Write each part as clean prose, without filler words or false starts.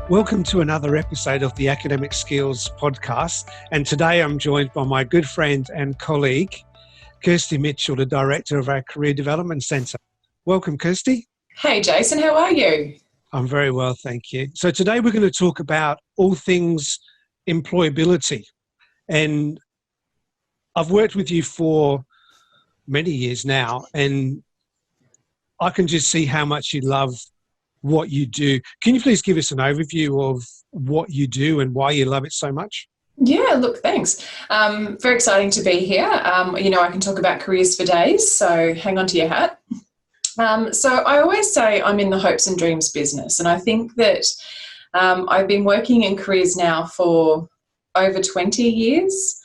Welcome to another episode of the Academic Skills Podcast. And today I'm joined by my good friend and colleague, Kirsty Mitchell, the Director of our Career Development Centre. Welcome, Kirsty. Hey, Jason, how are you? I'm very well, thank you. So today we're going to talk about all things employability. And I've worked with you for many years now, and I can just see how much you love what you do. Can you please give us an overview of what you do and why you love it so much? Yeah, look, thanks. Very exciting to be here. I can talk about careers for days, so hang on to your hat. So I always say I'm in the hopes and dreams business, and I think that I've been working in careers now for over 20 years.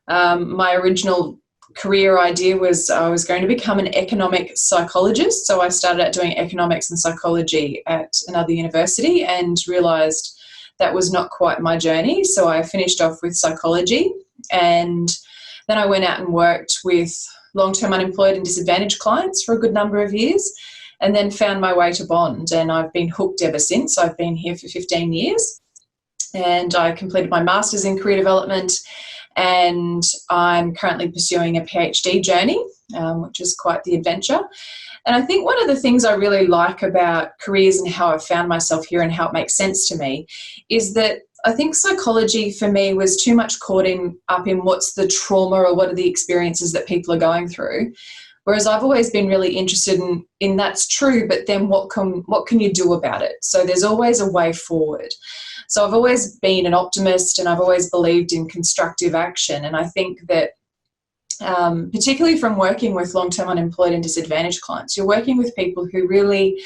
My original career idea was I was going to become an economic psychologist. So I started out doing economics and psychology at another university and realised that was not quite my journey. So I finished off with psychology, and then I went out and worked with long-term unemployed and disadvantaged clients for a good number of years, and then found my way to Bond, and I've been hooked ever since. I've been here for 15 years, and I completed my Masters in Career Development, and I'm currently pursuing a PhD journey, which is quite the adventure. And I think one of the things I really like about careers and how I've found myself here and how it makes sense to me is that I think psychology for me was too much caught up in what's the trauma or what are the experiences that people are going through. Whereas I've always been really interested in that's true, but then what can you do about it? So there's always a way forward. So I've always been an optimist, and I've always believed in constructive action. And I think that particularly from working with long-term unemployed and disadvantaged clients, you're working with people who really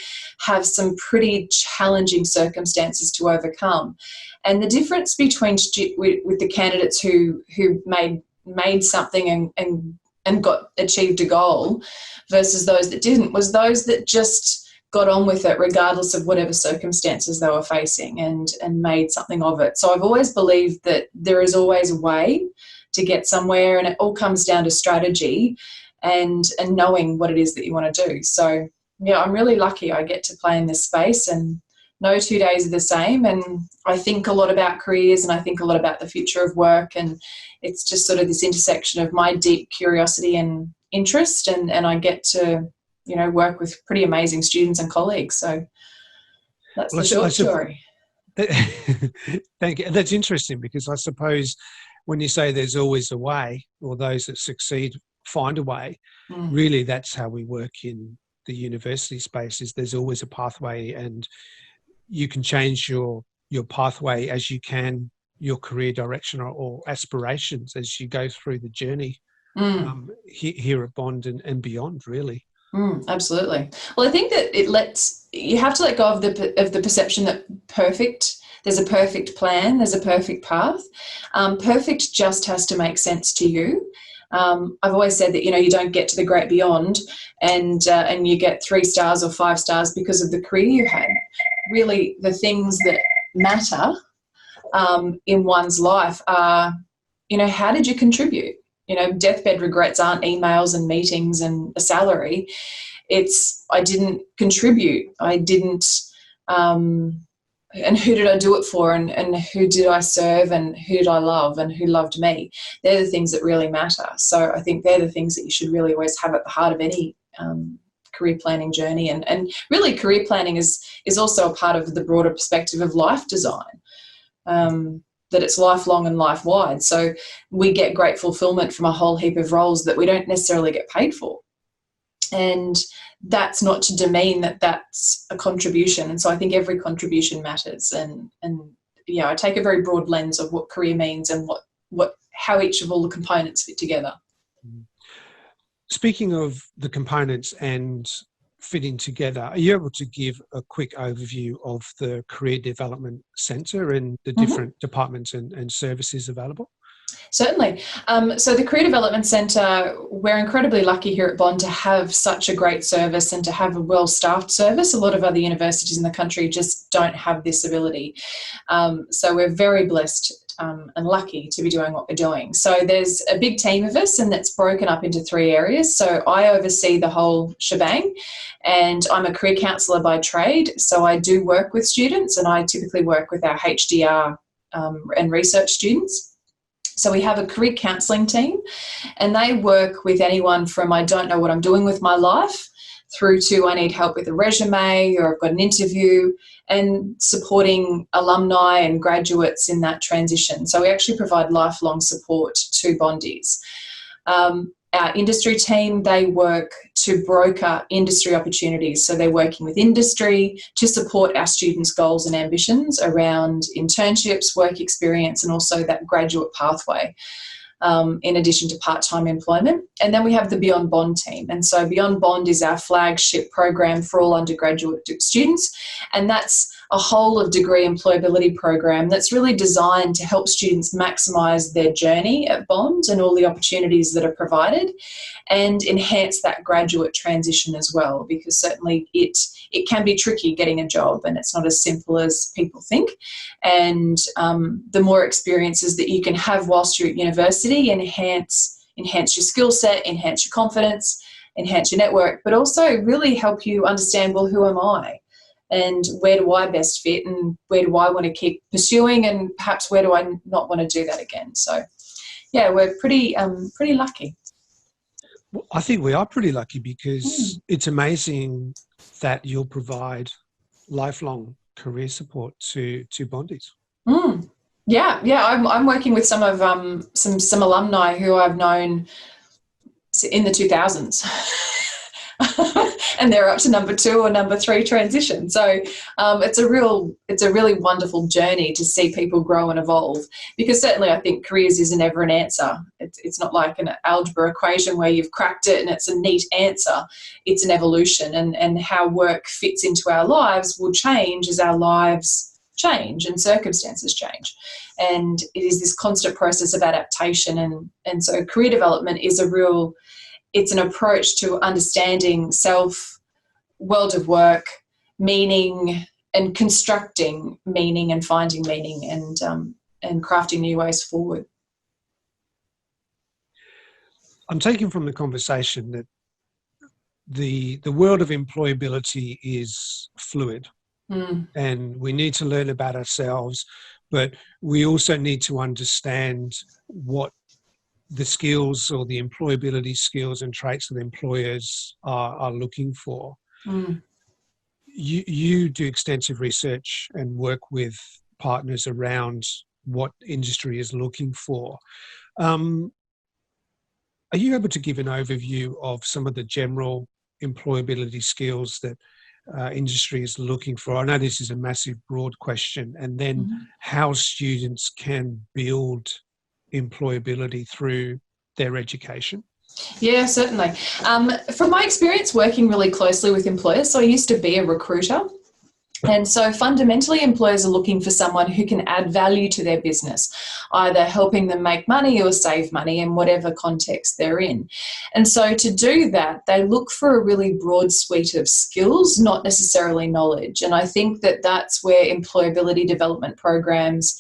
have some pretty challenging circumstances to overcome. And the difference between with the candidates who made something and achieved a goal versus those that didn't was those that just got on with it regardless of whatever circumstances they were facing and made something of it. So I've always believed that there is always a way to get somewhere, and it all comes down to strategy and knowing what it is that you want to do. So yeah, I'm really lucky I get to play in this space, and no 2 days are the same. And I think a lot about careers, and I think a lot about the future of work, and it's just sort of this intersection of my deep curiosity and interest, and I get to work with pretty amazing students and colleagues. So that's the short story. Thank you. That's interesting, because I suppose when you say there's always a way, or those that succeed find a way, really that's how we work in the university space, is there's always a pathway, and you can change your pathway as you can your career direction or aspirations as you go through the journey here at Bond and beyond, really. Absolutely. Well, I think that you have to let go of the perception that there's a perfect plan, there's a perfect path. Perfect just has to make sense to you. I've always said that, you don't get to the great beyond and you get 3 stars or 5 stars because of the career you had. Really, the things that matter in one's life are, how did you contribute? Deathbed regrets aren't emails and meetings and a salary. It's I didn't contribute. I didn't, and who did I do it for, and who did I serve, and who did I love, and who loved me? They're the things that really matter. So I think they're the things that you should really always have at the heart of any career planning journey. And really career planning is also a part of the broader perspective of life design. That it's lifelong and life-wide. So we get great fulfillment from a whole heap of roles that we don't necessarily get paid for. And that's not to demean that that's a contribution. And so I think every contribution matters. And I take a very broad lens of what career means and how each of all the components fit together. Speaking of the components and fitting together, are you able to give a quick overview of the Career Development Centre and the different departments and services available? Certainly. So the Career Development Centre, we're incredibly lucky here at Bond to have such a great service and to have a well-staffed service. A lot of other universities in the country just don't have this ability. So we're very blessed and lucky to be doing what we're doing. So there's a big team of us, and that's broken up into 3 areas. So I oversee the whole shebang, and I'm a career counsellor by trade. So I do work with students, and I typically work with our HDR and research students. So we have a career counselling team, and they work with anyone from I don't know what I'm doing with my life through to I need help with a resume, or I've got an interview, and supporting alumni and graduates in that transition. So we actually provide lifelong support to bondies. Our industry team, they work to broker industry opportunities. So they're working with industry to support our students' goals and ambitions around internships, work experience, and also that graduate pathway, in addition to part-time employment. And then we have the Beyond Bond team. And so Beyond Bond is our flagship program for all undergraduate students. And that's a whole of degree employability program that's really designed to help students maximise their journey at Bond and all the opportunities that are provided, and enhance that graduate transition as well, because certainly it can be tricky getting a job, and it's not as simple as people think. And the more experiences that you can have whilst you're at university enhance your skill set, enhance your confidence, enhance your network, but also really help you understand, well, who am I? And where do I best fit, and where do I want to keep pursuing, and perhaps where do I not want to do that again? So, yeah, we're pretty lucky. Well, I think we are pretty lucky, because it's amazing that you'll provide lifelong career support to bondies. Yeah. I'm working with some of some alumni who I've known in the 2000s. And they're up to number 2 or number 3 transition. So it's a really wonderful journey to see people grow and evolve, because certainly I think careers isn't ever an answer. It's not like an algebra equation where you've cracked it and it's a neat answer. It's an evolution, and how work fits into our lives will change as our lives change and circumstances change. And it is this constant process of adaptation. And so career development is it's an approach to understanding self, world of work, meaning, and constructing meaning, and finding meaning, and crafting new ways forward. I'm taking from the conversation that the world of employability is fluid, and we need to learn about ourselves, but we also need to understand what the skills or the employability skills and traits that employers are looking for. You do extensive research and work with partners around what industry is looking for. Are you able to give an overview of some of the general employability skills that industry is looking for? I know this is a massive, broad question, and then how students can build employability through their education? Yeah, certainly. From my experience working really closely with employers, so I used to be a recruiter. And so fundamentally, employers are looking for someone who can add value to their business, either helping them make money or save money in whatever context they're in. And so to do that, they look for a really broad suite of skills, not necessarily knowledge. And I think that that's where employability development programs,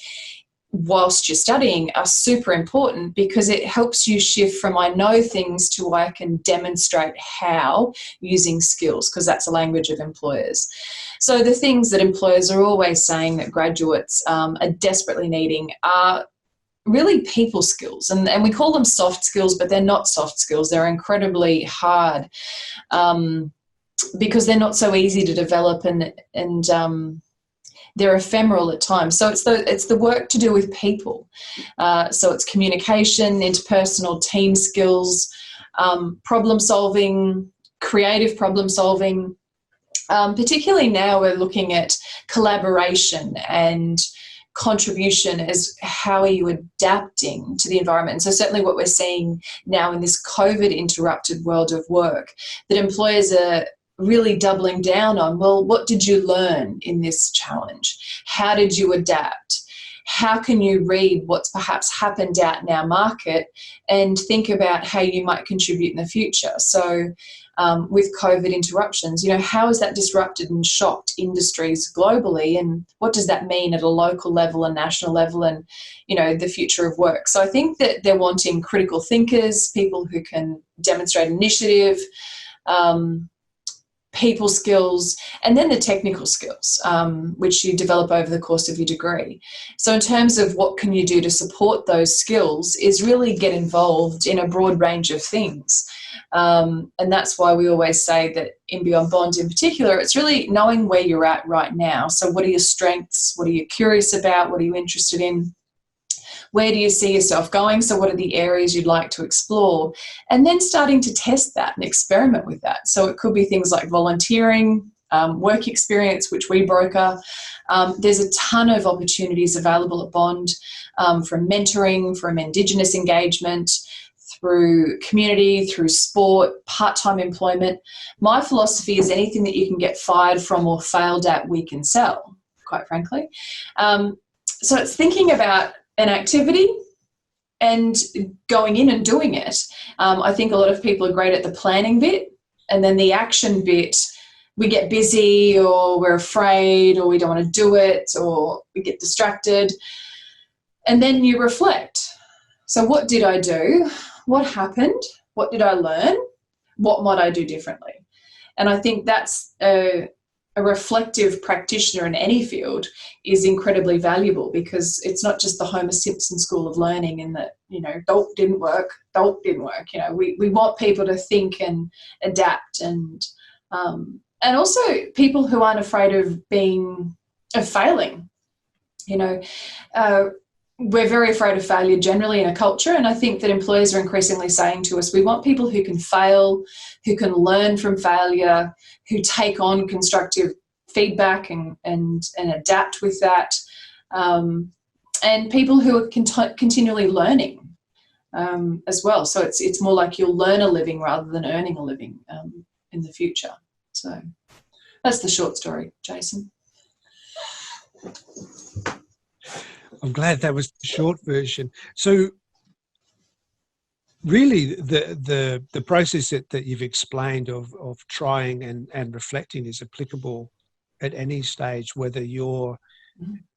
whilst you're studying, are super important, because it helps you shift from I know things to I can demonstrate how, using skills, because that's the language of employers. So the things that employers are always saying that graduates are desperately needing are really people skills, and we call them soft skills, but they're not soft skills. They're incredibly hard because they're not so easy to develop, and they're ephemeral at times. So it's the work to do with people. So it's communication, interpersonal, team skills, problem solving, creative problem solving. Particularly now we're looking at collaboration and contribution as how are you adapting to the environment. And so certainly what we're seeing now in this COVID interrupted world of work, that employers are really doubling down on, well, what did you learn in this challenge? How did you adapt? how can you read what's perhaps happened out in our market and think about how you might contribute in the future? So with COVID interruptions, how has that disrupted and shocked industries globally, and what does that mean at a local level and national level, and the future of work? So I think that they're wanting critical thinkers, people who can demonstrate initiative, people skills, and then the technical skills, which you develop over the course of your degree. So in terms of what can you do to support those skills is really get involved in a broad range of things. And that's why we always say that in Beyond Bond in particular, it's really knowing where you're at right now. So what are your strengths? What are you curious about? What are you interested in? Where do you see yourself going? So what are the areas you'd like to explore? And then starting to test that and experiment with that. So it could be things like volunteering, work experience, which we broker. There's a ton of opportunities available at Bond, from mentoring, from Indigenous engagement, through community, through sport, part-time employment. My philosophy is anything that you can get fired from or failed at, we can sell, quite frankly. So it's thinking about an activity and going in and doing it. I think a lot of people are great at the planning bit, and then the action bit, we get busy or we're afraid or we don't want to do it or we get distracted. And then you reflect. So what did I do? What happened? What did I learn? What might I do differently? And I think that's a reflective practitioner in any field is incredibly valuable, because it's not just the Homer Simpson school of learning in that, dope didn't work. We want people to think and adapt, and also people who aren't afraid of failing. We're very afraid of failure generally in a culture, and I think that employers are increasingly saying to us, we want people who can fail, who can learn from failure, who take on constructive feedback and adapt with that, and people who are continually learning as well. So it's more like you'll learn a living rather than earning a living in the future. So that's the short story, Jason. I'm glad that was the short version. So really the process that you've explained of trying and reflecting is applicable at any stage, whether you're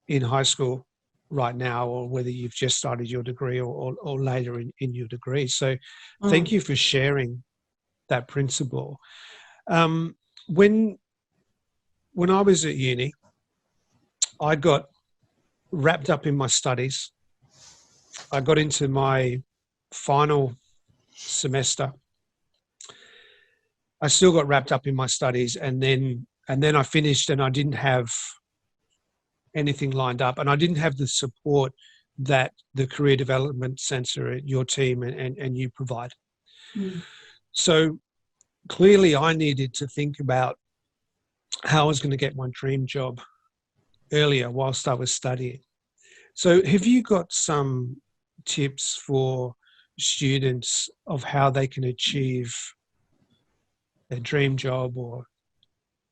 in high school right now or whether you've just started your degree or later in your degree. So thank you for sharing that principle. When I was at uni, I got wrapped up in my studies. I got into my final semester. I still got wrapped up in my studies, and then I finished, and I didn't have anything lined up, and I didn't have the support that the Career Development Centre at your team and you provide. So clearly I needed to think about how I was going to get my dream job earlier whilst I was studying. So have you got some tips for students of how they can achieve their dream job or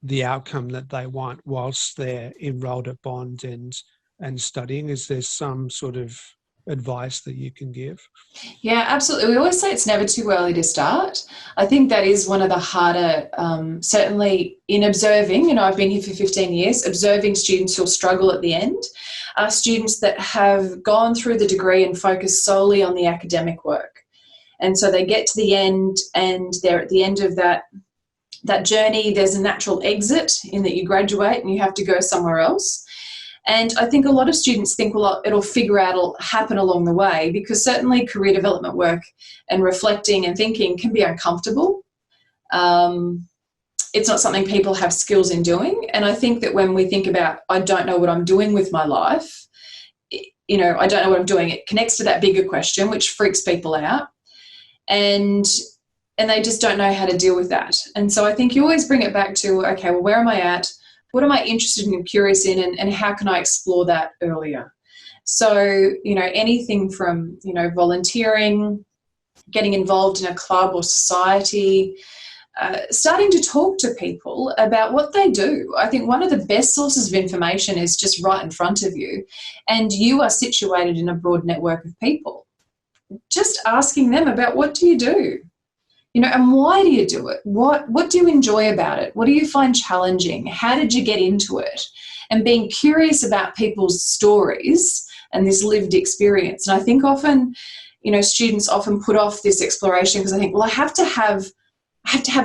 the outcome that they want whilst they're enrolled at Bond and studying? Is there some sort of advice that you can give? Yeah, absolutely. We always say it's never too early to start. I think that is one of the harder, certainly in observing, I've been here for 15 years, observing students who'll struggle at the end, students that have gone through the degree and focused solely on the academic work. And so they get to the end, and they're at the end of that journey. There's a natural exit in that you graduate and you have to go somewhere else. And I think a lot of students think, well, it'll happen along the way, because certainly career development work and reflecting and thinking can be uncomfortable. It's not something people have skills in doing. And I think that when we think about, I don't know what I'm doing with my life, I don't know what I'm doing, it connects to that bigger question, which freaks people out. And they just don't know how to deal with that. And so I think you always bring it back to, okay, well, where am I at? What am I interested in and curious in, and how can I explore that earlier? So, anything from, volunteering, getting involved in a club or society, starting to talk to people about what they do. I think one of the best sources of information is just right in front of you, and you are situated in a broad network of people. Just asking them about, what do you do? You know, and why do you do it? What do you enjoy about it? What do you find challenging? How did you get into it? And being curious about people's stories and this lived experience. And I think often, you know, students often put off this exploration because I think, well, I have to have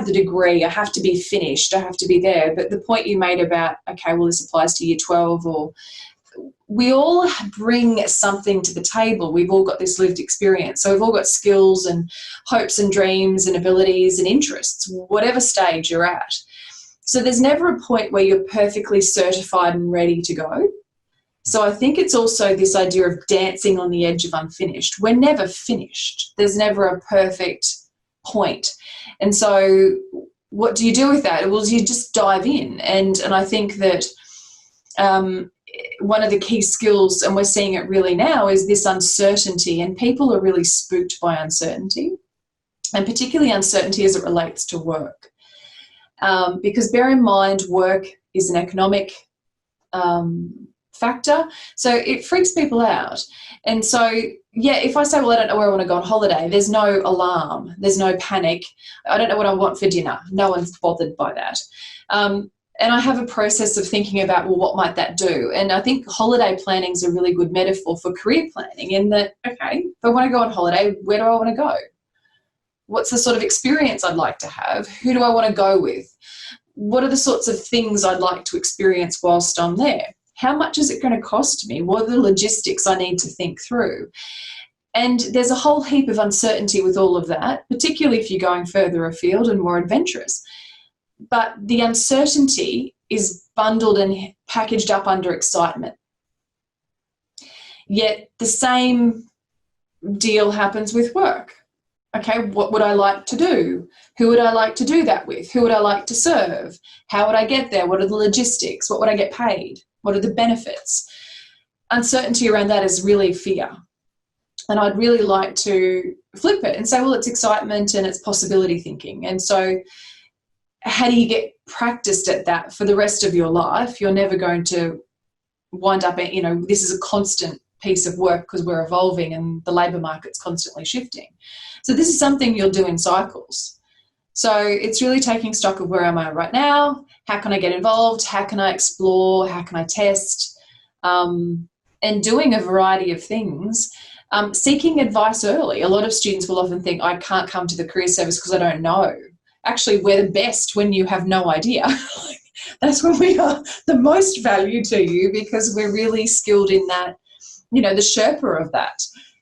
the degree, I have to be finished, I have to be there. But the point you made about, okay, well, this applies to year 12, or we all bring something to the table. We've all got this lived experience. So we've all got skills and hopes and dreams and abilities and interests, whatever stage you're at. So there's never a point where you're perfectly certified and ready to go. So I think it's also this idea of dancing on the edge of unfinished. We're never finished. There's never a perfect point. And so what do you do with that? Well, you just dive in. And I think that one of the key skills, and we're seeing it really now, is this uncertainty. And people are really spooked by uncertainty, and particularly uncertainty as it relates to work. Because bear in mind, work is an economic factor, so it freaks people out. And so, yeah, if I say, well, I don't know where I want to go on holiday, there's no alarm, there's no panic, I don't know what I want for dinner, no one's bothered by that. And I have a process of thinking about, well, what might that do? And I think holiday planning is a really good metaphor for career planning, in that, okay, if I want to go on holiday, where do I want to go? What's the sort of experience I'd like to have? Who do I want to go with? What are the sorts of things I'd like to experience whilst I'm there? How much is it going to cost me? What are the logistics I need to think through? And there's a whole heap of uncertainty with all of that, particularly if you're going further afield and more adventurous. But the uncertainty is bundled and packaged up under excitement. Yet the same deal happens with work. Okay, what would I like to do? Who would I like to do that with? Who would I like to serve? How would I get there? What are the logistics? What would I get paid? What are the benefits? Uncertainty around that is really fear. And I'd really like to flip it and say, well, it's excitement and it's possibility thinking. And so how do you get practiced at that for the rest of your life? You're never going to wind up at, you know, this is a constant piece of work because we're evolving and the labour market's constantly shifting. So this is something you'll do in cycles. So it's really taking stock of, where am I right now? How can I get involved? How can I explore? How can I test? And doing a variety of things. Seeking advice early. A lot of students will often think, I can't come to the career service because I don't know. Actually, we're the best when you have no idea. That's when we are the most value to you, because we're really skilled in that. You know, the Sherpa of that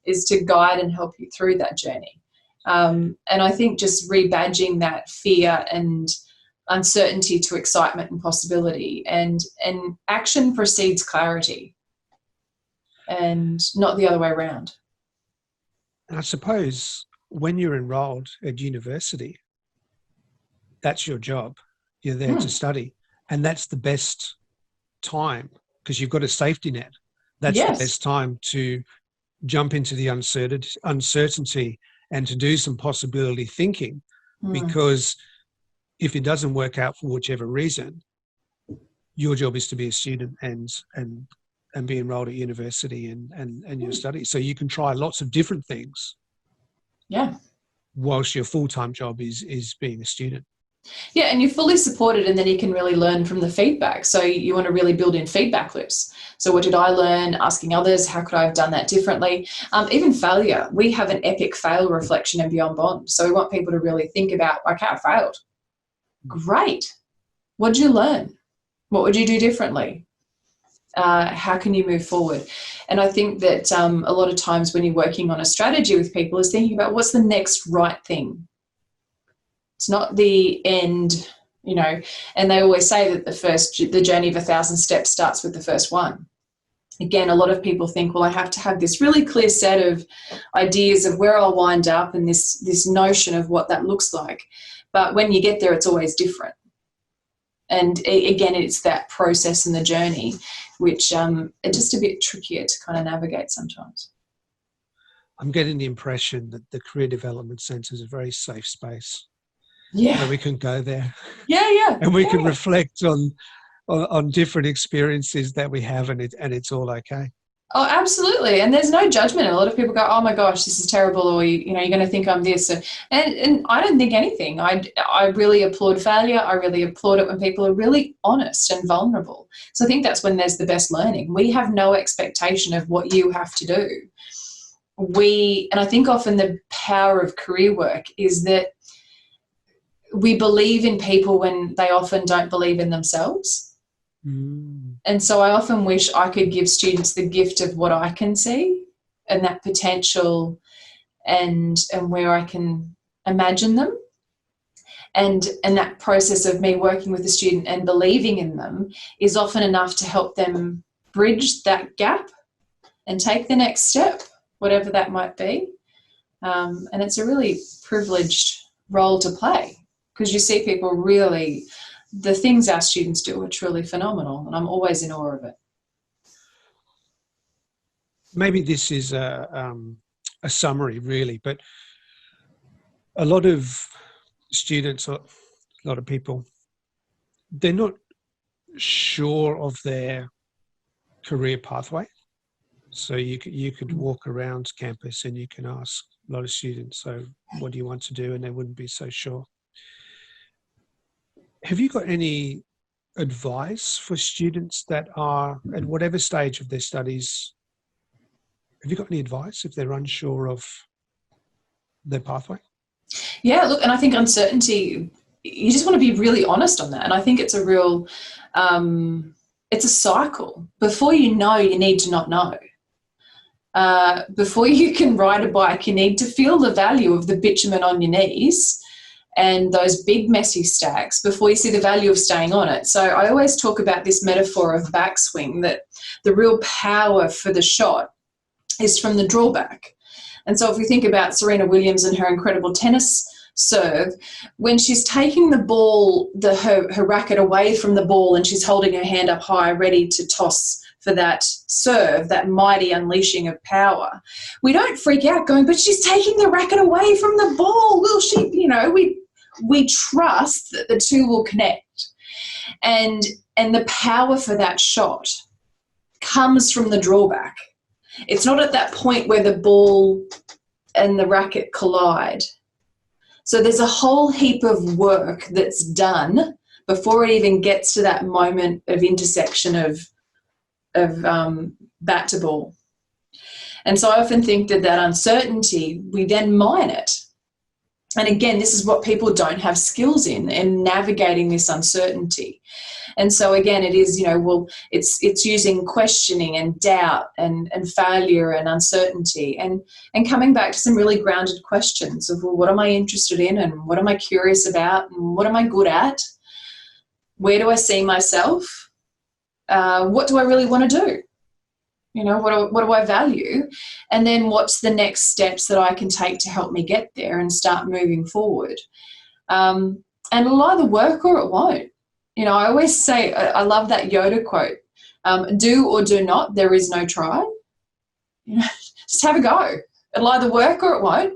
is to guide and help you through that journey. And I think just rebadging that fear and uncertainty to excitement and possibility, and action precedes clarity, and not the other way around. And I suppose when you're enrolled at university, that's your job. You're there to study, and that's the best time because you've got a safety net. That's the best time to jump into the uncertainty and to do some possibility thinking, because if it doesn't work out for whichever reason, your job is to be a student and be enrolled at university and your studies. So you can try lots of different things. Yeah. Whilst your full-time job is being a student. Yeah, and you're fully supported, and then you can really learn from the feedback. So you want to really build in feedback loops. So what did I learn? Asking others, how could I have done that differently? Even failure. We have an epic fail reflection in Beyond Bond. So we want people to really think about, okay, I failed. Great. What did you learn? What would you do differently? How can you move forward? And I think that a lot of times when you're working on a strategy with people is thinking about what's the next right thing. It's not the end, you know, and they always say that the journey of 1,000 steps starts with the first one. Again, a lot of people think, well, I have to have this really clear set of ideas of where I'll wind up and this notion of what that looks like. But when you get there, it's always different. And again, it's that process and the journey, which are just a bit trickier to kind of navigate sometimes. I'm getting the impression that the Career Development Centre is a very safe space. Yeah. where we can go there. Yeah. And we can reflect on different experiences that we have, and it's all okay. Oh, absolutely. And there's no judgment. A lot of people go, oh my gosh, this is terrible, or you're going to think I'm this. And I don't think anything. I really applaud failure. I really applaud it when people are really honest and vulnerable. So I think that's when there's the best learning. We have no expectation of what you have to do. And I think often the power of career work is that we believe in people when they often don't believe in themselves. And so I often wish I could give students the gift of what I can see and that potential and where I can imagine them. And that process of me working with a student and believing in them is often enough to help them bridge that gap and take the next step, whatever that might be. And it's a really privileged role to play, because you see people really, the things our students do are truly phenomenal, and I'm always in awe of it. Maybe this is a summary, really, but a lot of students, a lot of people, they're not sure of their career pathway. So you could walk around campus and you can ask a lot of students, so what do you want to do? And they wouldn't be so sure. Have you got any advice for students that are at whatever stage of their studies? Have you got any advice if they're unsure of their pathway? Yeah, look, and I think uncertainty, you just want to be really honest on that. And I think it's a real, it's a cycle. Before you know, you need to not know. Before you can ride a bike, you need to feel the value of the bitumen on your knees and those big messy stacks before you see the value of staying on it. So I always talk about this metaphor of backswing, that the real power for the shot is from the drawback. And so if we think about Serena Williams and her incredible tennis serve, when she's taking the ball, her racket away from the ball, and she's holding her hand up high ready to toss for that serve, that mighty unleashing of power, we don't freak out going, but she's taking the racket away from the ball. Will she, we trust that the two will connect. And the power for that shot comes from the drawback. It's not at that point where the ball and the racket collide. So there's a whole heap of work that's done before it even gets to that moment of intersection of bat to ball. And so I often think that uncertainty, we then mine it. And again, this is what people don't have skills in navigating this uncertainty. And so again, it is, it's using questioning and doubt and failure and uncertainty and coming back to some really grounded questions of, well, what am I interested in, and what am I curious about, and what am I good at? Where do I see myself? What do I really want to do? What do I value? And then what's the next steps that I can take to help me get there and start moving forward? And it'll either work or it won't. I always say, I love that Yoda quote, do or do not, there is no try. Just have a go. It'll either work or it won't.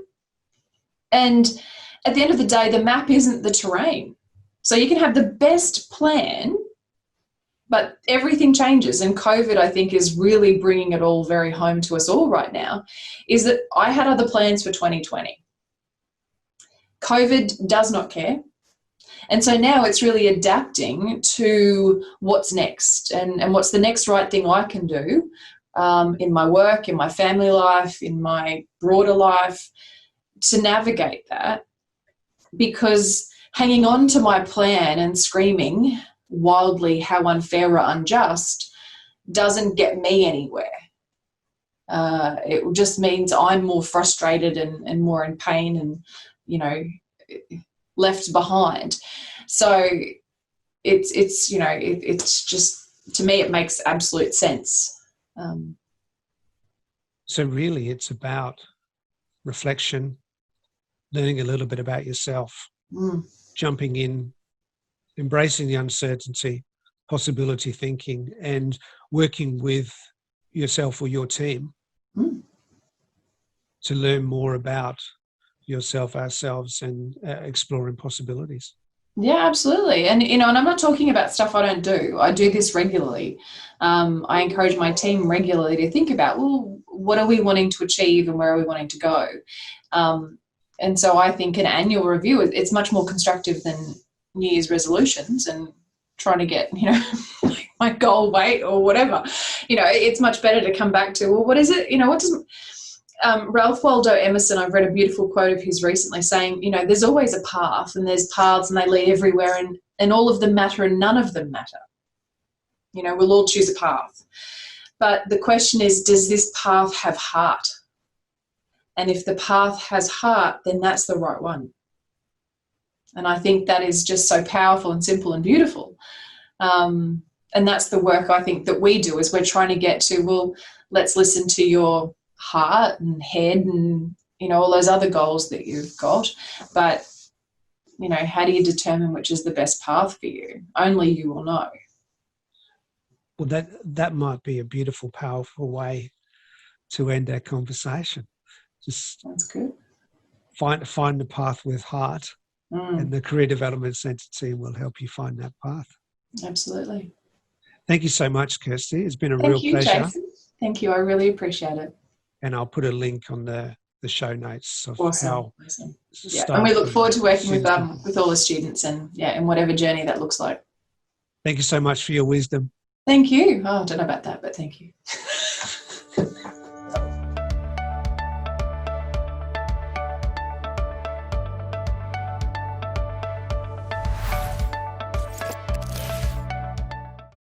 And at the end of the day, the map isn't the terrain. So you can have the best plan, but everything changes. And COVID, I think, is really bringing it all very home to us all right now, is that I had other plans for 2020. COVID does not care. And so now it's really adapting to what's next and what's the next right thing I can do in my work, in my family life, in my broader life, to navigate that. Because hanging on to my plan and screaming wildly how unfair or unjust doesn't get me anywhere. It just means I'm more frustrated and more in pain and, left behind. So it's just, to me, it makes absolute sense. So really it's about reflection, learning a little bit about yourself, jumping in, embracing the uncertainty, possibility thinking, and working with yourself or your team to learn more about yourself, ourselves, and exploring possibilities. Yeah, absolutely. And, and I'm not talking about stuff I don't do. I do this regularly. I encourage my team regularly to think about, well, what are we wanting to achieve and where are we wanting to go? And so I think an annual review, it's much more constructive than New Year's resolutions and trying to get, my goal weight or whatever. It's much better to come back to, well, what is it? What does Ralph Waldo Emerson, I've read a beautiful quote of his recently saying, there's always a path, and there's paths and they lead everywhere, and all of them matter and none of them matter. We'll all choose a path. But the question is, does this path have heart? And if the path has heart, then that's the right one. And I think that is just so powerful and simple and beautiful. And that's the work I think that we do, is we're trying to get to, well, let's listen to your heart and head and, all those other goals that you've got. But, how do you determine which is the best path for you? Only you will know. Well, that might be a beautiful, powerful way to end our conversation. That's good. Find the path with heart, and the Career Development Centre team will help you find that path. Absolutely. Thank you so much, Kirsty. It's been a real pleasure. Jason. Thank you. I really appreciate it. And I'll put a link on the show notes of how. Awesome. Yeah. And we look forward to working with all the students and whatever journey that looks like. Thank you so much for your wisdom. Thank you. Oh, I don't know about that, but thank you.